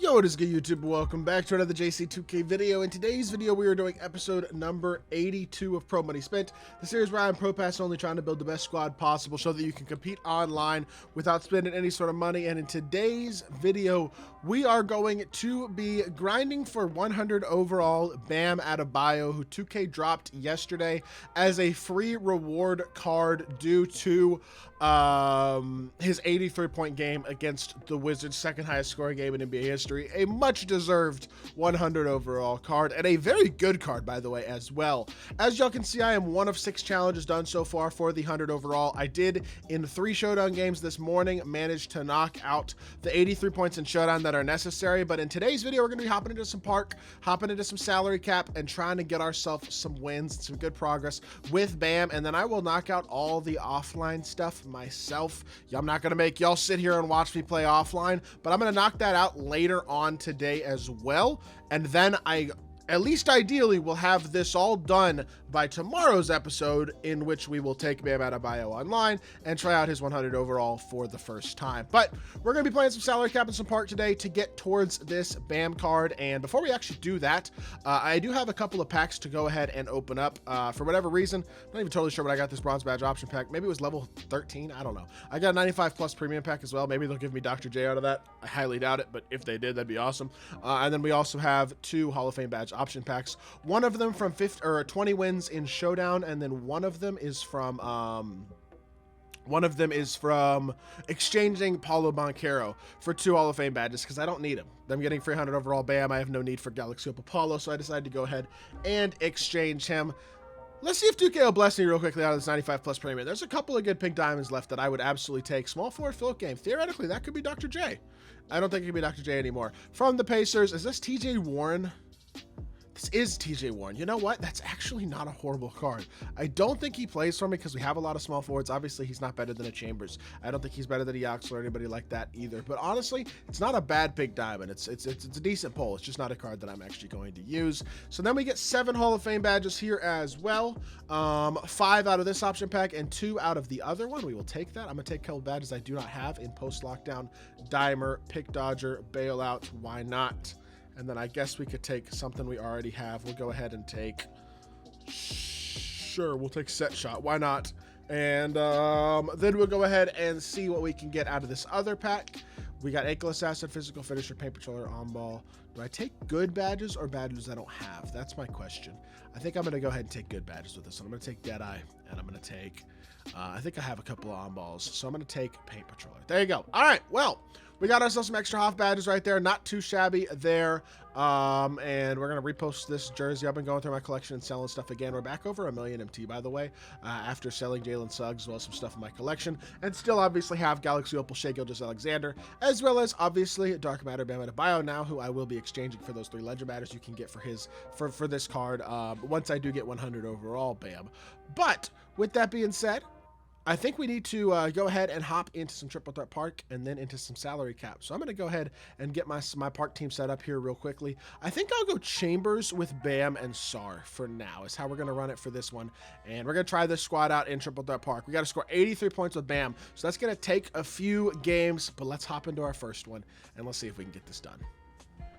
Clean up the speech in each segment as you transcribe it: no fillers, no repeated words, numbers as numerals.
Yo, what is good, YouTube? Welcome back to another JC2K video. In today's video, we are doing episode number 82 of Pro Money Spent, the series where I'm pro pass only trying to build the best squad possible so that you can compete online without spending any sort of money. And in today's video, we are going to be grinding for 100 overall Bam Adebayo, who 2K dropped yesterday as a free reward card due to his 83-point game against the Wizards, second highest scoring game in NBA history. A much deserved 100 overall card, and a very good card, by the way, as well. As y'all can see, I am one of 6 challenges done so far for the 100 overall. I did, in 3 showdown games this morning, manage to knock out the 83 points in showdown that are necessary. But in today's video, we're going to be hopping into some park, hopping into some salary cap, and trying to get ourselves some wins and some good progress with Bam. And then I will knock out all the offline stuff myself. I'm not going to make y'all sit here and watch me play offline, but I'm going to knock that out later on today as well. And then at least ideally, we'll have this all done by tomorrow's episode, in which we will take Bam Adebayo online and try out his 100 overall for the first time. But we're going to be playing some salary cap and some park today to get towards this Bam card. And before we actually do that, I do have a couple of packs to go ahead and open up. For whatever reason, I'm not even totally sure what I got this bronze badge option pack. Maybe it was level 13. I don't know. I got a 95 plus premium pack as well. Maybe they'll give me Dr. J out of that. I highly doubt it, but if they did, that'd be awesome. And then we also have 2 Hall of Fame badge option packs. One of them from 20 wins in showdown, and then one of them is from exchanging Paulo Banchero for 2 Hall of Fame badges because I don't need him. I'm getting 300 overall Bam. I have no need for Galaxy Opal Paulo, so I decided to go ahead and exchange him. Let's see if 2K will bless me real quickly out of this 95 plus premium. There's a couple of good pink diamonds left that I would absolutely take. Small forward float game. Theoretically, that could be Dr. J. I don't think it could be Dr. J anymore. From the Pacers, is this TJ Warren? This is TJ Warren. You know what? That's actually not a horrible card. I don't think he plays for me because we have a lot of small forwards. Obviously, he's not better than a Chambers. I don't think he's better than a Yox or anybody like that either. But honestly, it's not a bad big diamond. It's a decent pull. It's just not a card that I'm actually going to use. So then we get 7 Hall of Fame badges here as well. 5 out of this option pack and 2 out of the other one. We will take that. I'm going to take a couple badges I do not have in post-lockdown. Dimer, Pick Dodger, Bailout. Why not? And then I guess we could take something we already have. We'll go ahead and take, sure, we'll take Set Shot. Why not? And then we'll go ahead and see what we can get out of this other pack. We got Ankle Assassin, Physical Finisher, Paint Patroller, On Ball. Do I take good badges or badges I don't have? That's my question. I think I'm going to go ahead and take good badges with this one. I'm going to take Deadeye, and I'm going to take, I think I have a couple of On Balls, so I'm going to take Paint Patroller. There you go. All right, well, we got ourselves some extra Hoff badges right there. Not too shabby there. And we're going to repost this jersey. I've been going through my collection and selling stuff again. We're back over 1 million MT, by the way, after selling Jalen Suggs as well as some stuff in my collection. And still obviously have Galaxy Opal Shai Gilgeous-Alexander, as well as obviously Dark Matter Bam Adebayo now, who I will be exchanging for those 3 Legend Matters you can get for this card once I do get 100 overall Bam. But with that being said, I think we need to go ahead and hop into some triple threat park and then into some salary cap. So I'm going to go ahead and get my park team set up here real quickly. I think I'll go Chambers with Bam and Sar for now is how we're going to run it for this one. And we're going to try this squad out in triple threat park. We got to score 83 points with Bam. So that's going to take a few games, but let's hop into our first one and let's see if we can get this done.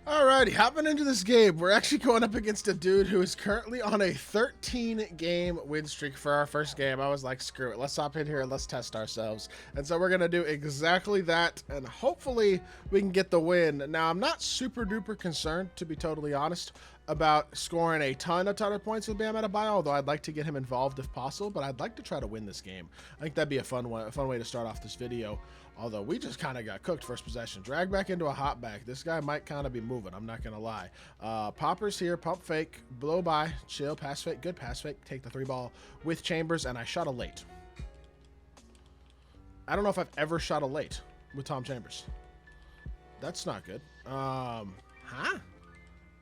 Alrighty, hopping into this game, we're actually going up against a dude who is currently on a 13-game win streak for our first game. I was like, screw it, let's hop in here and let's test ourselves. And so we're going to do exactly that, and hopefully we can get the win. Now, I'm not super duper concerned, to be totally honest, about scoring a ton of points with Bam Adebayo, although I'd like to get him involved if possible, but I'd like to try to win this game. I think that'd be a fun way to start off this video. Although we just kind of got cooked first possession. Drag back into a hot back. This guy might kind of be moving. I'm not going to lie. Poppers here. Pump fake. Blow by. Chill. Pass fake. Good pass fake. Take the 3 ball with Chambers. And I shot a late. I don't know if I've ever shot a late with Tom Chambers. That's not good. Huh?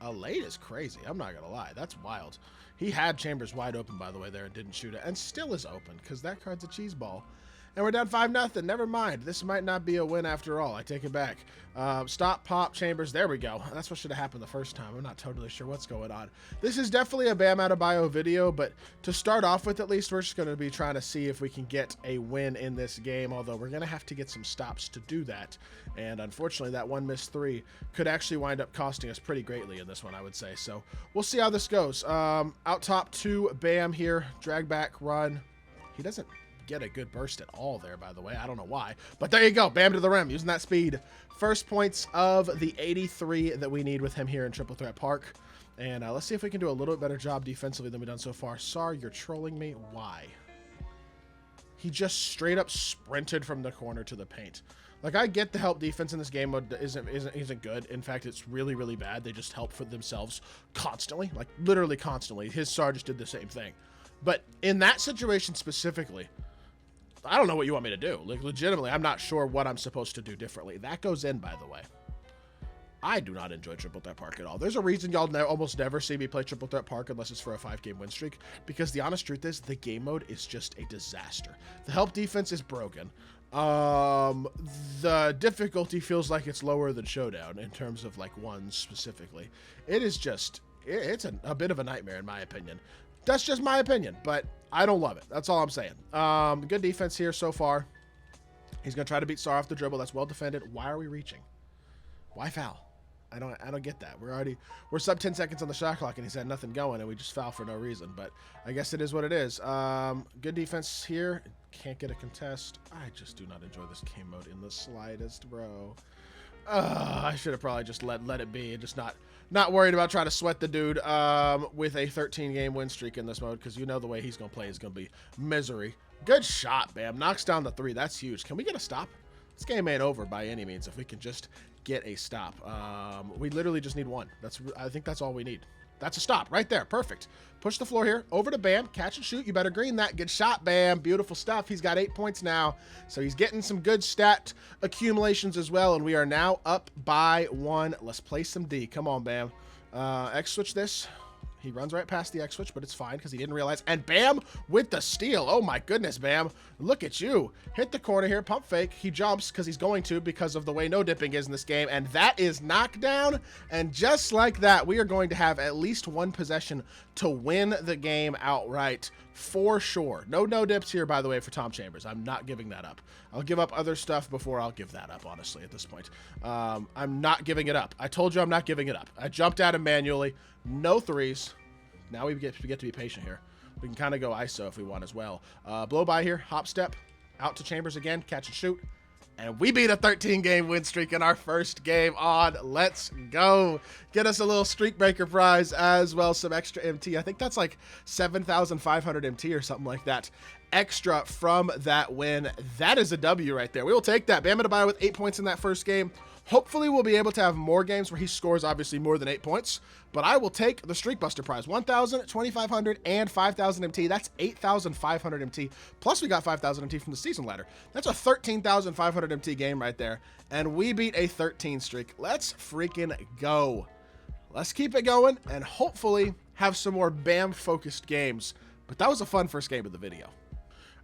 A late is crazy. I'm not going to lie. That's wild. He had Chambers wide open, by the way, there and didn't shoot it. And still is open because that card's a cheese ball. And we're down 5-0. Never mind. This might not be a win after all. I take it back. Stop, pop, Chambers. There we go. That's what should have happened the first time. I'm not totally sure what's going on. This is definitely a Bam Adebayo video, but to start off with, at least, we're just going to be trying to see if we can get a win in this game, although we're going to have to get some stops to do that. And unfortunately, that one missed three could actually wind up costing us pretty greatly in this one, I would say. So we'll see how this goes. Out top to Bam here. Drag back, run. He doesn't get a good burst at all there, by the way. I don't know why, but there you go. Bam to the rim, using that speed. First points of the 83 that we need with him here in Triple Threat Park. And let's see if we can do a little bit better job defensively than we've done so far. Sorry, you're trolling me. Why? He just straight up sprinted from the corner to the paint. Like, I get the help defense in this game mode isn't good. In fact, it's really, really bad. They just help for themselves constantly, like literally constantly. His Sarge did the same thing. But in that situation specifically, I don't know what you want me to do. Like, legitimately, I'm not sure what I'm supposed to do differently. That goes in, by the way. I do not enjoy Triple Threat Park at all. There's a reason y'all almost never see me play Triple Threat Park unless it's for a 5-game win streak, because the honest truth is the game mode is just a disaster. The help defense is broken. The difficulty feels like it's lower than Showdown in terms of, like, ones specifically. It is just, it's a bit of a nightmare in my opinion. That's just my opinion, but I don't love it. That's all I'm saying. Good defense here so far. He's going to try to beat Sar off the dribble. That's well defended. Why are we reaching? Why foul? I don't get that. We're sub 10 seconds on the shot clock and he's had nothing going and we just foul for no reason, but I guess it is what it is. Good defense here. Can't get a contest. I just do not enjoy this game mode in the slightest, bro. I should have probably just let it be and just not worried about trying to sweat the dude with a 13-game win streak in this mode, because you know the way he's going to play is going to be misery. Good shot, Bam. Knocks down the three. That's huge. Can we get a stop? This game ain't over by any means if we can just get a stop. We literally just need one. I think that's all we need. That's a stop right there. Perfect. Push the floor here. Over to Bam. Catch and shoot. You better green that. Good shot, Bam. Beautiful stuff. He's got 8 points now. So he's getting some good stat accumulations as well. And we are now up by 1. Let's play some D. Come on, Bam. X-switch this. He runs right past the X-switch, but it's fine because he didn't realize. And Bam with the steal. Oh, my goodness, Bam. Look at you. Hit the corner here. Pump fake. He jumps because he's going to because of the way no dipping is in this game. And that is knockdown. And just like that, we are going to have at least one possession to win the game outright for sure. No dips here, by the way, for Tom Chambers. I'm not giving that up. I'll give up other stuff before I'll give that up, honestly, at this point. I'm not giving it up. I told you I'm not giving it up. I jumped at him manually. No threes. Now we get to be patient here. We can kind of go ISO if we want as well. Blow by here. Hop step. Out to Chambers again. Catch and shoot. And we beat a 13-game win streak in our first game on. Let's go. Get us a little streak breaker prize as well. Some extra MT. I think that's like 7,500 MT or something like that. Extra from that win. That is a W right there. We will take that. Bam Adebayo with 8 points in that first game. Hopefully we'll be able to have more games where he scores obviously more than 8 points, but I will take the Streak Buster prize. 1,000, 2,500, and 5,000 MT. That's 8,500 MT. Plus we got 5,000 MT from the season ladder. That's a 13,500 MT game right there. And we beat a 13 streak. Let's freaking go. Let's keep it going and hopefully have some more Bam focused games. But that was a fun first game of the video.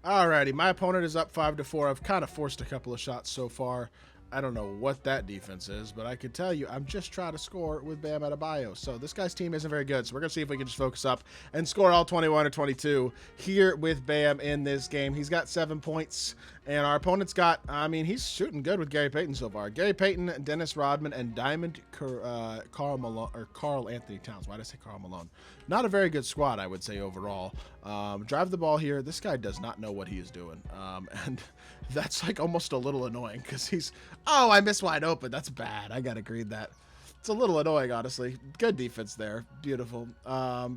Alrighty, my opponent is up 5-4. I've kind of forced a couple of shots so far. I don't know what that defense is, but I can tell you I'm just trying to score with Bam Adebayo. So this guy's team isn't very good, so we're going to see if we can just focus up and score all 21 or 22 here with Bam in this game. He's got 7 points, and our opponent's got, I mean, he's shooting good with Gary Payton so far. Gary Payton, Dennis Rodman, and Diamond Carl Anthony Towns. Why did I say Carl Malone? Not a very good squad, I would say, overall. Drive the ball here. This guy does not know what he is doing, and that's like almost a little annoying because he's, oh, I missed wide open. That's bad. I got to green that. It's a little annoying, honestly. Good defense there. Beautiful.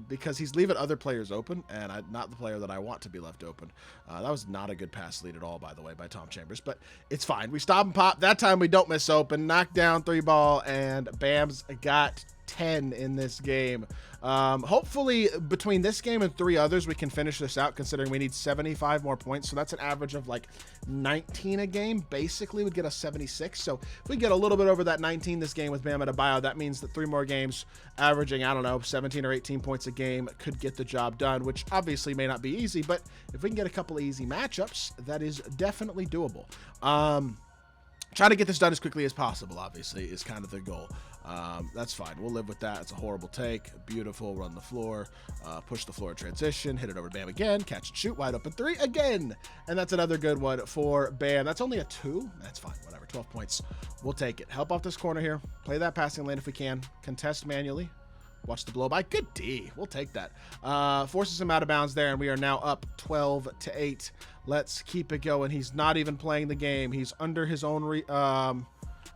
Because he's leaving other players open, and not the player that I want to be left open. That was not a good pass lead at all, by the way, by Tom Chambers. But it's fine. We stop and pop. That time we don't miss open. Knock down 3 ball, and Bam's got 10 in this game. Hopefully between this game and 3 others, we can finish this out, considering we need 75 more points. So that's an average of like 19 a game. Basically would get us 76. So if we get a little bit over that 19 this game with Bam Adebayo, that means that 3 more games averaging, I don't know, 17 or 18 points a game could get the job done, which obviously may not be easy, but if we can get a couple of easy matchups, that is definitely doable. Trying to get this done as quickly as possible, obviously, is kind of the goal. That's fine. We'll live with that. It's a horrible take. Beautiful. Run the floor. Push the floor in transition. Hit it over to Bam again. Catch and shoot. Wide open 3 again. And that's another good one for Bam. That's only a 2. That's fine. Whatever. 12 points. We'll take it. Help off this corner here. Play that passing lane if we can. Contest manually. Watch the blow by. Good D. We'll take that. Forces him out of bounds there, and we are now up 12-8. Let's keep it going. He's not even playing the game. He's under his own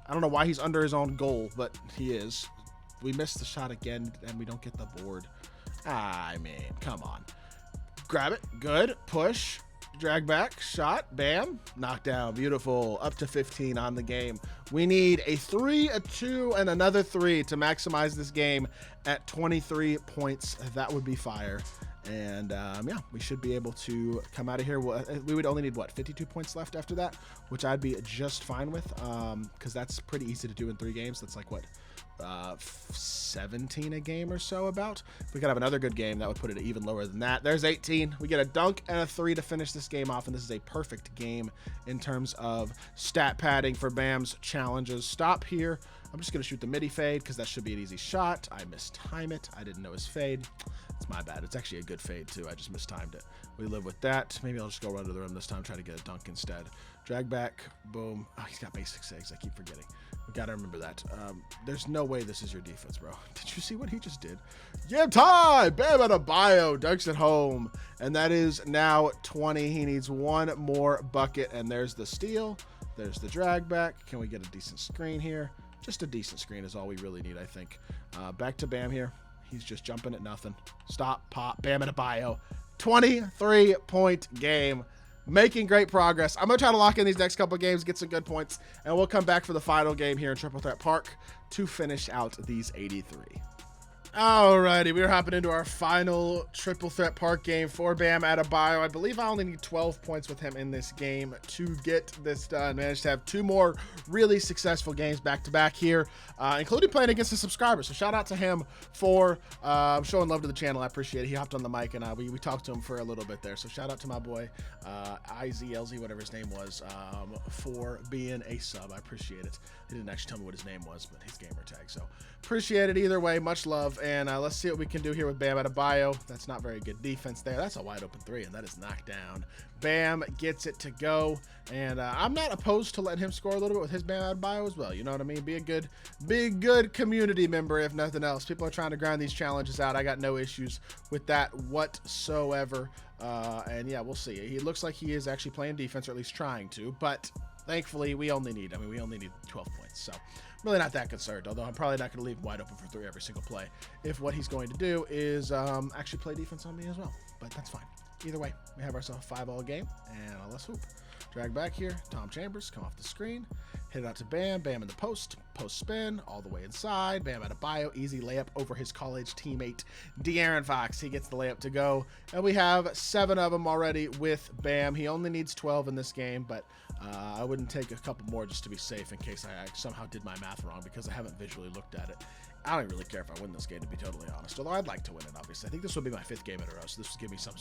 I don't know why he's under his own goal, but he is. We missed the shot again, and we don't get the board. I mean, come on. Grab it. Good. Push. Drag back. Shot. Bam. Knockdown. Beautiful. Up to 15 on the game. We need a 3, a 2, and another 3 to maximize this game at 23 points. That would be fire. And yeah, we should be able to come out of here. We would only need, what, 52 points left after that, which I'd be just fine with, because that's pretty easy to do in 3 games. That's like, what, 17 a game or so about. If we could have another good game, that would put it even lower than that. There's 18. We get a dunk and a 3 to finish this game off, and this is a perfect game in terms of stat padding for Bam's challenges. Stop here. I'm just going to shoot the midi fade because that should be an easy shot. I mistime it. I didn't know his fade. It's my bad. It's actually a good fade, too. I just mistimed it. We live with that. Maybe I'll just go run to the rim this time, try to get a dunk instead. Drag back. Boom. Oh, he's got basic sigs. I keep forgetting. We got to remember that. There's no way this is your defense, bro. Did you see what he just did? Game time! Bam Adebayo dunks it home. And that is now 20. He needs 1 more bucket. And there's the steal. There's the drag back. Can we get a decent screen here? Just a decent screen is all we really need, I think. Back to Bam here. He's just jumping at nothing. Stop, pop, Bam Adebayo. 23-point game. Making great progress. I'm going to try to lock in these next couple games, get some good points, and we'll come back for the final game here in Triple Threat Park to finish out these 83. Alrighty, we're hopping into our final Triple Threat Park game for Bam Adebayo. I believe I only need 12 points with him in this game to get this done. Managed to have 2 more really successful games back-to-back here, including playing against a subscriber. So shout out to him for showing love to the channel. I appreciate it. He hopped on the mic, and we talked to him for a little bit there. So shout out to my boy, IZLZ, whatever his name was, for being a sub. I appreciate it. He didn't actually tell me what his name was, but his gamer tag. So appreciate it either way. Much love. And let's see what we can do here with Bam Adebayo. That's not very good defense there. That's a wide open 3, and that is knocked down. Bam gets it to go. And I'm not opposed to letting him score a little bit with his Bam Adebayo as well. You know what I mean? Be a good community member, if nothing else. People are trying to grind these challenges out. I got no issues with that whatsoever. And yeah, we'll see. He looks like he is actually playing defense, or at least trying to. But thankfully, we only need 12 points. So really not that concerned, although I'm probably not going to leave him wide open for 3 every single play if what he's going to do is actually play defense on me as well. But that's fine. Either way, we have ourselves a 5-all game, and let's hoop. Drag back here. Tom Chambers, come off the screen. Hit it out to Bam. Bam in the post. Post spin all the way inside. Bam Adebayo. Easy layup over his college teammate, De'Aaron Fox. He gets the layup to go. And we have 7 of them already with Bam. He only needs 12 in this game, but I wouldn't take a couple more just to be safe in case I somehow did my math wrong, because I haven't visually looked at it. I don't really care if I win this game, to be totally honest, although I'd like to win it, obviously. I think this will be my 5th game in a row, so this will give me some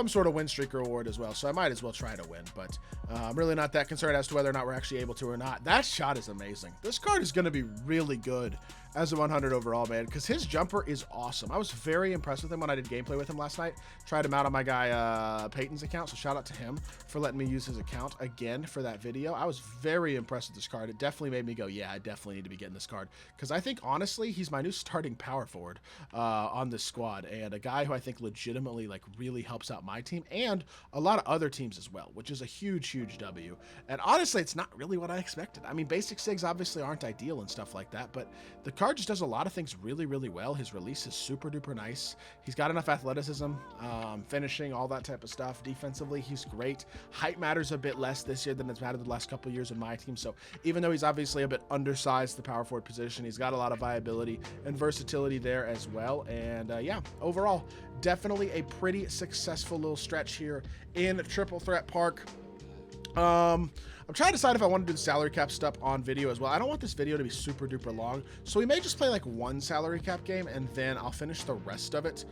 sort of win streak reward as well, so I might as well try to win, but I'm really not that concerned as to whether or not we're actually able to or not. That shot is amazing. This card is going to be really good as a 100 overall, man, because his jumper is awesome. I was very impressed with him when I did gameplay with him last night. Tried him out on my guy Peyton's account, so shout out to him for letting me use his account again for that video. I was very impressed with this card. It definitely made me go, yeah, I definitely need to be getting this card, because I think, honestly, he's my new starting power forward on this squad, and a guy who I think legitimately really helps out my team and a lot of other teams as well, which is a huge W. And honestly, it's not really what I expected. I mean, basic sigs obviously aren't ideal and stuff like that, but the card just does a lot of things really, really well. His release is super duper nice. He's got enough athleticism, finishing, all that type of stuff. Defensively, he's great. Height matters a bit less this year than it's mattered the last couple of years in my team. So even though he's obviously a bit undersized, the power forward position, he's got a lot of viability and versatility there as well. And yeah, overall, definitely a pretty successful little stretch here in Triple Threat Park. I'm trying to decide if I want to do the salary cap stuff on video as well. I don't want this video to be super duper long, so we may just play like one salary cap game and then I'll finish the rest of it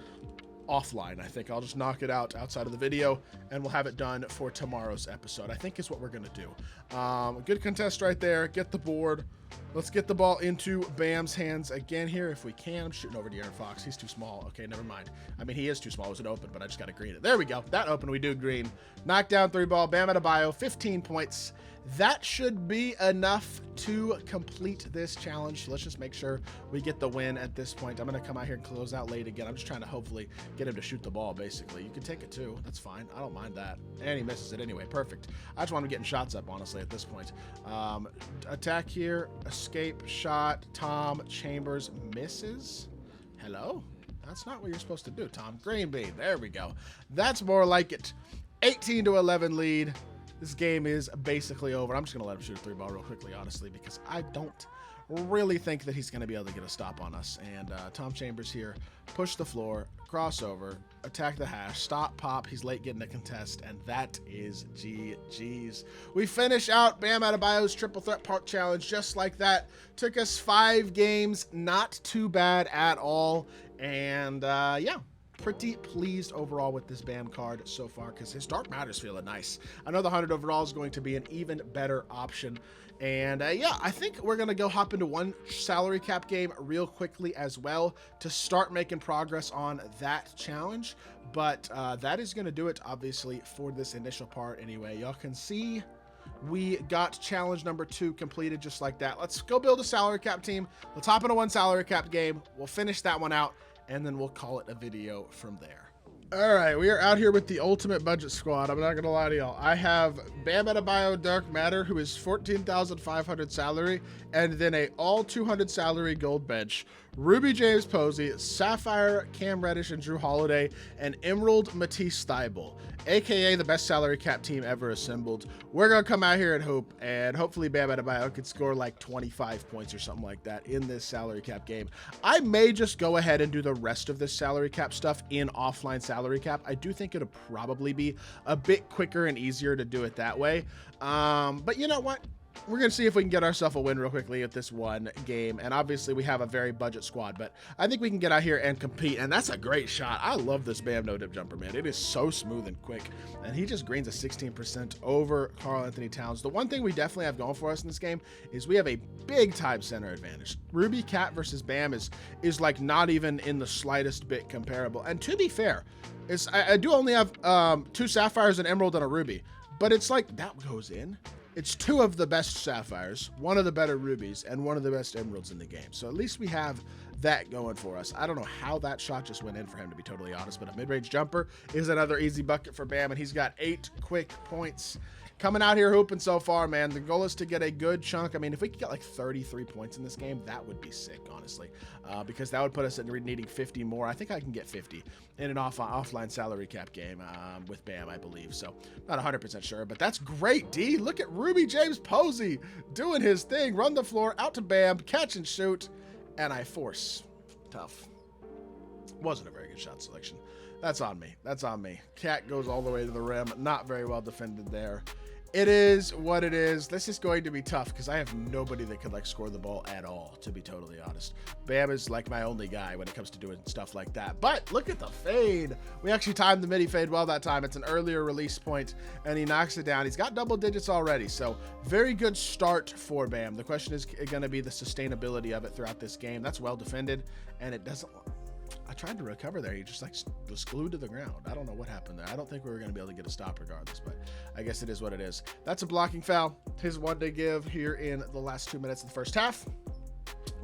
offline. I think I'll just knock it out outside of the video and we'll have it done for tomorrow's episode, I think is what we're gonna do. Good contest right there. Get the board. Let's get the ball into Bam's hands again here if we can. I'm shooting over to Aaron Fox. He's too small. Okay, never mind. I mean, he is too small. It was an open, but I just got to green it. There we go. That open, we do green. Knockdown 3-ball. Bam Adebayo, 15 points. That should be enough to complete this challenge. Let's just make sure we get the win at this point. I'm going to come out here and close out late again. I'm just trying to hopefully get him to shoot the ball, basically. You can take it too. That's fine. I don't mind that. And he misses it anyway. Perfect. I just want him getting shots up, honestly, at this point. Attack here. Escape shot. Tom Chambers misses. Hello? That's not what you're supposed to do, Tom. Green bean. There we go. That's more like it. 18-11 lead. This game is basically over. I'm just going to let him shoot a 3-ball real quickly, honestly, because I don't really think that he's going to be able to get a stop on us. And Tom Chambers here, push the floor, crossover, attack the hash, stop, pop. He's late getting a contest, and that is GG's. We finish out Bam Adebayo's Triple Threat Park Challenge just like that. Took us 5 games, not too bad at all. And yeah. Pretty pleased overall with this Bam card so far because his Dark Matter's feeling nice. I know the 100 overall is going to be an even better option. And yeah, I think we're going to go hop into one salary cap game real quickly as well to start making progress on that challenge. But that is going to do it, obviously, for this initial part anyway. Y'all can see we got challenge number 2 completed just like that. Let's go build a salary cap team. Let's hop into one salary cap game. We'll finish that one out, and then we'll call it a video from there. All right, we are out here with the ultimate budget squad. I'm not going to lie to y'all. I have Bam Adebayo Dark Matter, who is 14,500 salary, and then a all 200 salary gold bench. Ruby James Posey, Sapphire Cam Reddish and Drew Holiday, and Emerald Matisse Thybulle, aka the best salary cap team ever assembled. We're gonna come out here and hoop, and hopefully Bam Adebayo could score like 25 points or something like that in this salary cap game. I may just go ahead and do the rest of this salary cap stuff in offline salary cap. I do think it'll probably be a bit quicker and easier to do it that way. But you know what? We're going to see if we can get ourselves a win real quickly at this one game. And obviously we have a very budget squad, but I think we can get out here and compete. And that's a great shot. I love this Bam no-dip jumper, man. It is so smooth and quick. And he just greens a 16% over Karl Anthony Towns. The one thing we definitely have going for us in this game is we have a big time center advantage. Ruby Cat versus Bam is like not even in the slightest bit comparable. And to be fair, I do only have 2 Sapphires, an Emerald, and a Ruby. But it's like that goes in. It's 2 of the best Sapphires, 1 of the better Rubies, and 1 of the best Emeralds in the game. So at least we have that going for us. I don't know how that shot just went in for him, to be totally honest, but a mid-range jumper is another easy bucket for Bam, and he's got 8 quick points. Coming out here hooping so far, man. The goal is to get a good chunk. I mean, if we could get like 33 points in this game, that would be sick, honestly, because that would put us at needing 50 more. I think I can get 50 in an offline salary cap game with Bam, I believe. So not 100% sure, but that's great, D. Look at Ruby James Posey doing his thing. Run the floor, out to Bam, catch and shoot, and I force. Tough. Wasn't a very good shot selection. That's on me. That's on me. Cat goes all the way to the rim. Not very well defended there. It is what it is. This is going to be tough because I have nobody that could like score the ball at all, to be totally honest. Bam is like my only guy when it comes to doing stuff like that. But look at the fade. We actually timed the midi fade well that time. It's an earlier release point, and he knocks it down. He's got double digits already, so very good start for Bam. The question is going to be the sustainability of it throughout this game. That's well defended, and it doesn't... I tried to recover there. He just like was glued to the ground. I don't know what happened there. I don't think we were going to be able to get a stop regardless, but I guess it is what it is. That's a blocking foul. His one to give here in the last 2 minutes of the first half.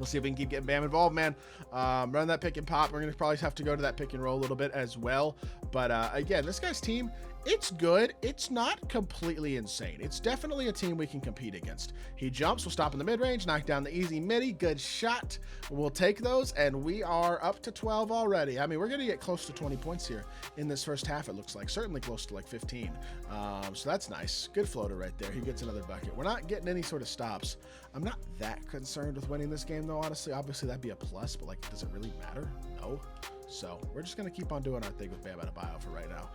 We'll see if we can keep getting Bam involved, man. Run that pick and pop. We're going to probably have to go to that pick and roll a little bit as well. But again, this guy's team, it's good. It's not completely insane. It's definitely a team we can compete against. He jumps. We'll stop in the mid-range, knock down the easy midi. Good shot. We'll take those, and we are up to 12 already. I mean, we're going to get close to 20 points here in this first half, it looks like. Certainly close to like 15. So that's nice. Good floater right there. He gets another bucket. We're not getting any sort of stops. I'm not that concerned with winning this game, though, honestly. Obviously, that'd be a plus, but, like, does it really matter? No. So we're just going to keep on doing our thing with Bam Adebayo for right now.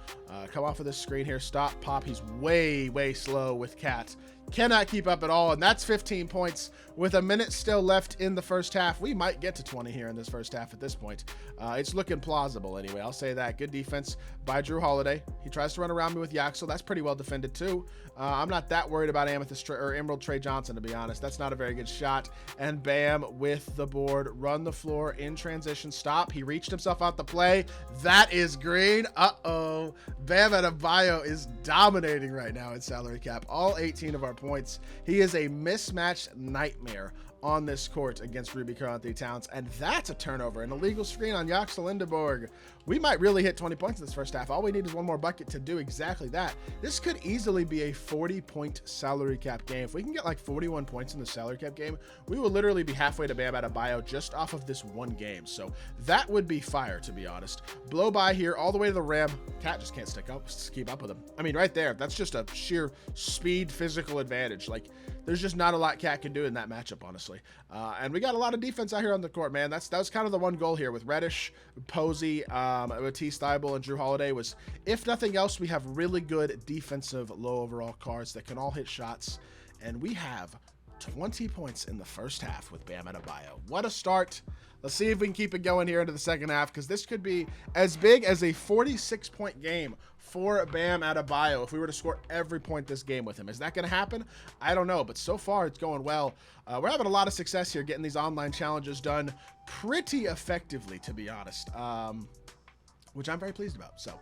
Come off of this screen here. Stop, pop. He's way, way slow with Cat. Cannot keep up at all, and that's 15 points with a minute still left in the first half. We might get to 20 here in this first half at this point. It's looking plausible anyway. I'll say that. Good defense by Drew Holiday. He tries to run around me with Yaxel. That's pretty well defended too. I'm not that worried about Emerald Trey Johnson, to be honest. That's not a very good shot. And Bam with the board. Run the floor in transition. Stop. He reached himself out the play. That is green. Uh-oh. Bam Adebayo is dominating right now in salary cap. All 18 of our points. He is a mismatched nightmare on this court against Ruby Karl-Anthony Towns, and that's a turnover. An illegal screen on Yaxel Lindeborg. We might really hit 20 points in this first half. All we need is one more bucket to do exactly that. This could easily be a 40-point salary cap game. If we can get like 41 points in the salary cap game, we will literally be halfway to Bam Adebayo just off of this one game. So that would be fire, to be honest. Blow by here all the way to the rim. Cat just can't keep up with him. I mean, right there, that's just a sheer speed physical advantage. Like, there's just not a lot Cat can do in that matchup, honestly. And we got a lot of defense out here on the court, man. That was kind of the one goal here with Reddish, Posey, Matisse Thybulle, and Drew Holiday was, if nothing else, we have really good defensive low overall cards that can all hit shots. And we have 20 points in the first half with Bam Adebayo. What a start. Let's see if we can keep it going here into the second half, because this could be as big as a 46-point game for Bam Adebayo if we were to score every point this game with him. Is that going to happen? I don't know, but so far it's going well. We're having a lot of success here getting these online challenges done pretty effectively, to be honest, which I'm very pleased about. So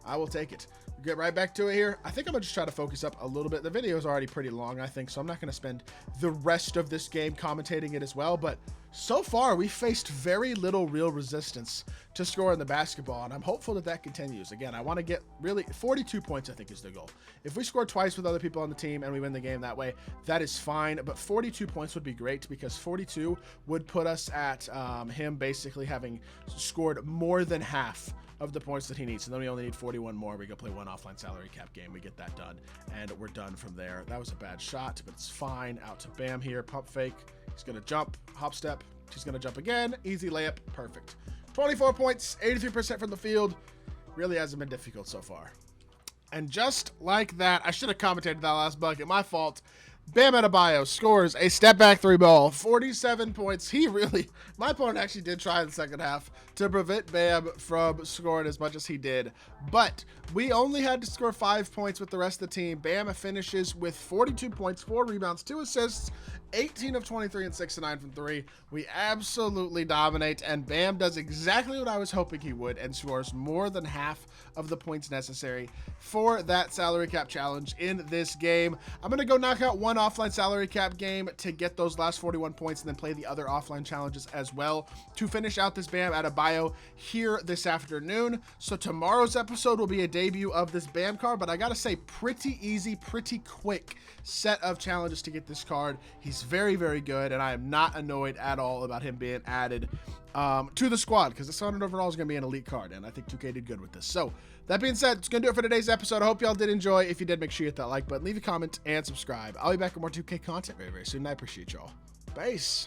I will take it. Get right back to it here. I think I'm going to just try to focus up a little bit. The video is already pretty long, I think, so I'm not going to spend the rest of this game commentating it as well, but so far we faced very little real resistance to scoring the basketball, and I'm hopeful that that continues. Again, I want to get really 42 points, I think, is the goal. If we score twice with other people on the team and we win the game that way, that is fine, but 42 points would be great, because 42 would put us at him basically having scored more than half of the points that he needs. And then we only need 41 more. We go play one offline salary cap game. We get that done, and we're done from there. That was a bad shot, but it's fine. Out to Bam here. Pump fake. He's going to jump. Hop step. He's going to jump again. Easy layup. Perfect. 24 points. 83% from the field. Really hasn't been difficult so far. And just like that, I should have commentated that last bucket. My fault. Bam Adebayo scores a step-back three ball, 47 points. My opponent actually did try in the second half to prevent Bam from scoring as much as he did, but we only had to score 5 points with the rest of the team. Bam finishes with 42 points, 4 rebounds, 2 assists, 18 of 23 and 6 of 9 from 3. We absolutely dominate, and Bam does exactly what I was hoping he would and scores more than half of the points necessary for that salary cap challenge in this game. I'm going to go knock out one offline salary cap game to get those last 41 points and then play the other offline challenges as well to finish out this Bam Adebayo here this afternoon. So tomorrow's episode will be a debut of this Bam card, but I gotta say, pretty easy, pretty quick set of challenges to get this card. He's very, very good, and I am not annoyed at all about him being added to the squad, because the 100 overall is going to be an elite card, and I think 2K did good with this. So that being said, it's going to do it for today's episode. I hope y'all did enjoy. If you did, make sure you hit that like button, leave a comment, and subscribe. I'll be back with more 2K content very, very soon. I appreciate y'all. Peace.